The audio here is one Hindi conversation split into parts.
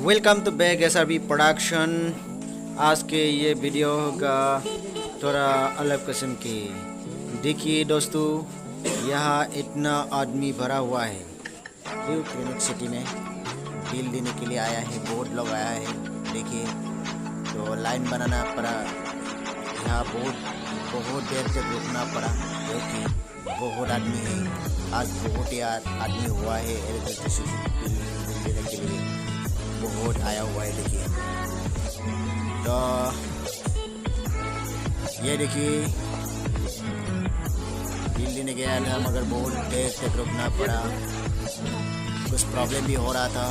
Welcome to bag SRB production. आज के ये वीडियो का थोड़ा अलग किस्म की। देखिए दोस्तों, यहाँ इतना आदमी भरा हुआ है क्लिनिक सिटी में। बिल देने के लिए आया है, बोर्ड लोग आया है। देखिए तो लाइन बनाना पड़ा, यहाँ बहुत देर तक रुकना पड़ा क्योंकि बहुत आदमी है। आज बहुत ही आदमी हुआ है इलेक्ट्रिसिटी बिल देने के लिए, बहुत आया हुआ है। देखिए तो ये देखिए बिल देने गया था मगर बहुत देर तक रुकना पड़ा, कुछ प्रॉब्लम भी हो रहा था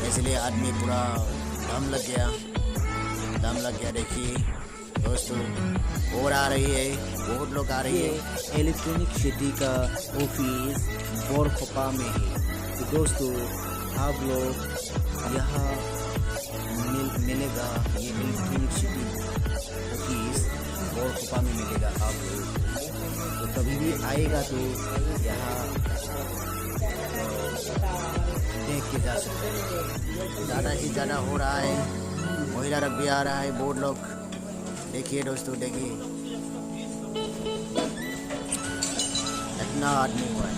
इसलिए आदमी पूरा दम लग गया। देखिए दोस्तों और आ रही है, बहुत लोग आ रही है। इलेक्ट्रॉनिक सिटी का ऑफिस बोरखोपा में है। तो दोस्तों आप लोग यहाँ मिलेगा, ये इलेक्ट्रॉनिक सिटी ऑफिस बोरखोपा में मिलेगा। आप लोग तो कभी भी आएगा तो यहाँ देख के जा सकते हैं। ज़्यादा ही ज़्यादा हो रहा है, महिला रख भी आ रहा है, बोर्ड लोग। देखिए दोस्तों, देखिए इतना आदमी हुआ है।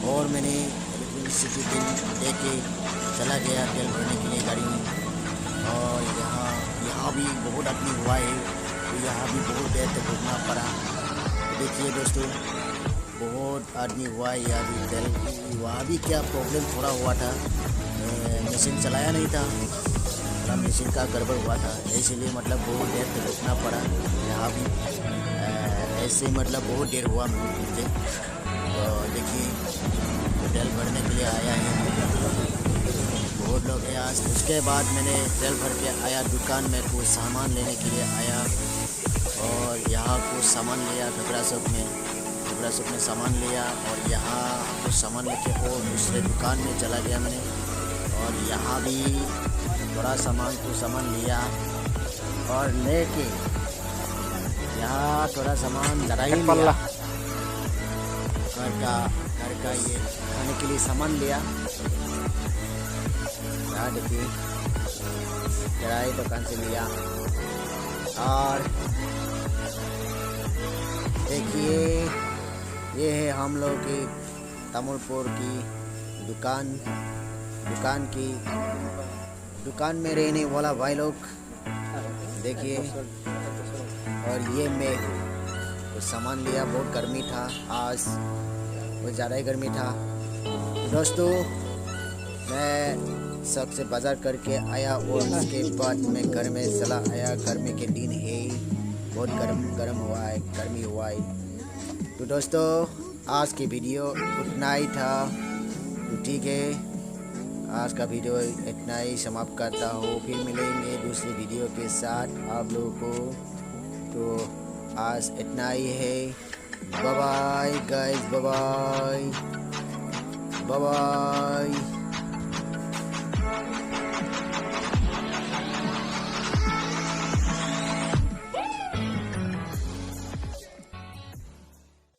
और मैंने इलेक्ट्रिसिटी बिल दे के चला गया तेल भरने के लिए गाड़ी में। और यहाँ भी बहुत आदमी हुआ है, तो यहाँ भी बहुत देर तक रुकना पड़ा। देखिए दोस्तों बहुत आदमी हुआ है। यहाँ भी तेल, वहाँ भी क्या प्रॉब्लम थोड़ा हुआ था, मशीन चलाया नहीं था, मशीन का गड़बड़ हुआ था, इसलिए मतलब बहुत देर तक रुकना पड़ा। यहाँ भी ऐसे मतलब बहुत देर हुआ मुझे। तो देखिए तेल भरने के लिए आया है, बहुत लोग हैं आज। उसके बाद मैंने तेल भर के आया, दुकान में कुछ सामान लेने के लिए आया और यहाँ कुछ सामान लिया। कपड़ा शॉप में सामान लिया और यहाँ कुछ सामान लेके और दूसरे दुकान में चला गया मैंने। और यहाँ भी थोड़ा सामान लिया और लेके यहाँ थोड़ा सामान ज़रा ही लिया। घर का ये खाने के लिए सामान लिया। यहाँ देखिए कढ़ाई दुकान से लिया। और देखिए ये है हम लोग की तमुलपुर की दुकान में रहने वाला भाई लोग। देखिए और ये मैं कुछ सामान लिया, बहुत गर्मी था आज, बहुत ज़्यादा ही गर्मी था। दोस्तों मैं सबसे बाज़ार करके आया और उसके बाद मैं घर में चला आया। गर्मी के दिन है, बहुत गर्मी हुआ है। तो दोस्तों आज की वीडियो उतना ही था, तो ठीक है, आज का वीडियो इतना ही समाप्त करता हूँ। फिर मिलेंगे दूसरी वीडियो के साथ आप लोगों को। तो आज इतना ही है। Bye bye guys, bye bye.